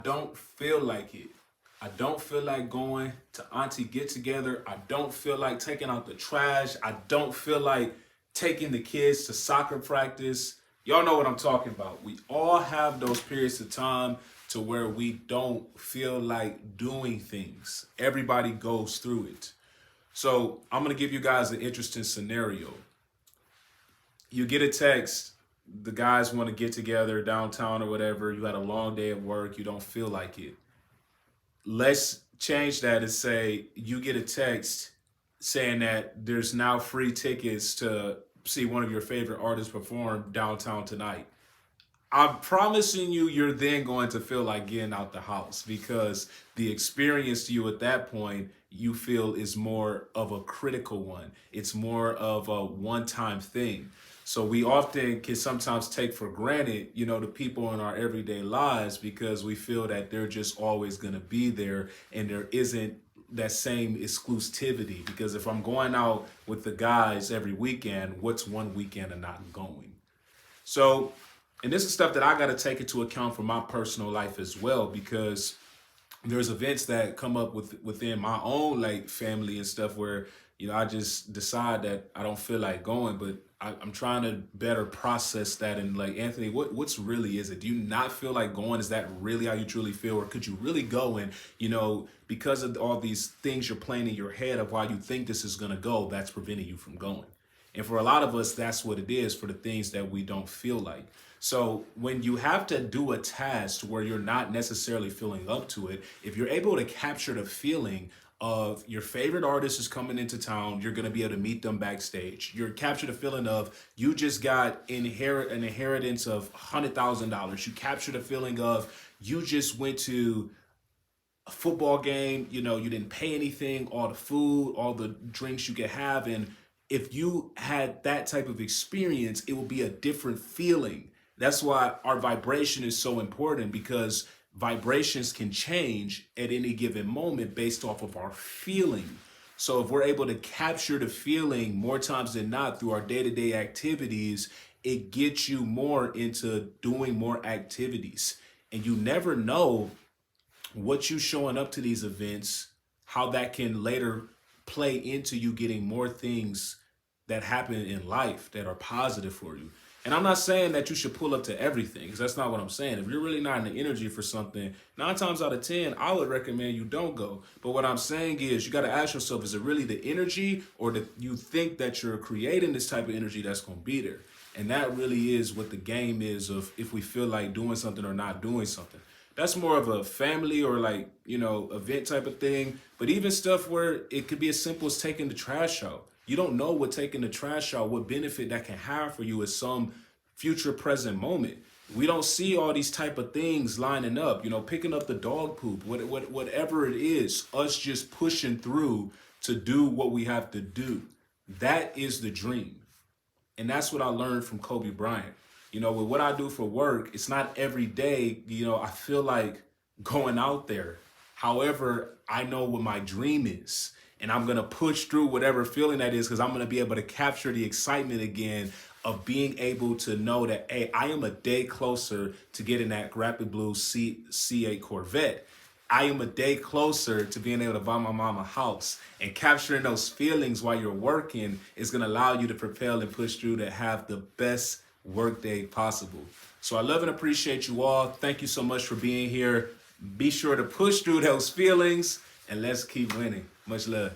don't feel like it. I don't feel like going to auntie get together. I don't feel like taking out the trash. I don't feel like taking the kids to soccer practice. Y'all know what I'm talking about. We all have those periods of time to where we don't feel like doing things. Everybody goes through it. So I'm gonna give you guys an interesting scenario. You get a text, the guys want to get together downtown or whatever. You had a long day at work, you don't feel like it. Let's change that and say you get a text saying that there's now free tickets to see one of your favorite artists perform downtown tonight. I'm promising you, you're then going to feel like getting out the house because the experience to you at that point, you feel is more of a critical one. It's more of a one time thing. So we often can sometimes take for granted, the people in our everyday lives because we feel that they're just always going to be there and there isn't that same exclusivity. Because if I'm going out with the guys every weekend, what's one weekend and not going? So, and this is stuff that I got to take into account for my personal life as well, because there's events that come up within my own like family and stuff where I just decide that I don't feel like going, but I'm trying to better process that. And like, Anthony, what's really is it? Do you not feel like going? Is that really how you truly feel, or could you really go? And because of all these things you're playing in your head of why you think this is gonna go, that's preventing you from going. And for a lot of us, that's what it is for the things that we don't feel like. So when you have to do a task where you're not necessarily feeling up to it, if you're able to capture the feeling of your favorite artist is coming into town, you're going to be able to meet them backstage. You're capture the feeling of you just got an inheritance of $100,000. You capture the feeling of you just went to a football game, you didn't pay anything, all the food, all the drinks you could have. And if you had that type of experience, it will be a different feeling. That's why our vibration is so important, because vibrations can change at any given moment based off of our feeling. So if we're able to capture the feeling more times than not through our day-to-day activities, it gets you more into doing more activities. And you never know what you showing up to these events, how that can later play into you getting more things that happen in life that are positive for you. And I'm not saying that you should pull up to everything, because that's not what I'm saying. If you're really not in the energy for something, 9 times out of 10, I would recommend you don't go. But what I'm saying is you got to ask yourself, is it really the energy, or do you think that you're creating this type of energy that's going to be there? And that really is what the game is of if we feel like doing something or not doing something. That's more of a family or like, event type of thing. But even stuff where it could be as simple as taking the trash out. You don't know what taking the trash out, what benefit that can have for you at some future present moment. We don't see all these type of things lining up, picking up the dog poop, whatever it is, us just pushing through to do what we have to do. That is the dream. And that's what I learned from Kobe Bryant. With what I do for work, it's not every day, I feel like going out there. However, I know what my dream is. And I'm going to push through whatever feeling that is, because I'm going to be able to capture the excitement again of being able to know that, hey, I am a day closer to getting that Rapid Blue C8 Corvette. I am a day closer to being able to buy my mom a house. And capturing those feelings while you're working is going to allow you to propel and push through to have the best workday possible. So I love and appreciate you all. Thank you so much for being here. Be sure to push through those feelings, and let's keep winning. Much love.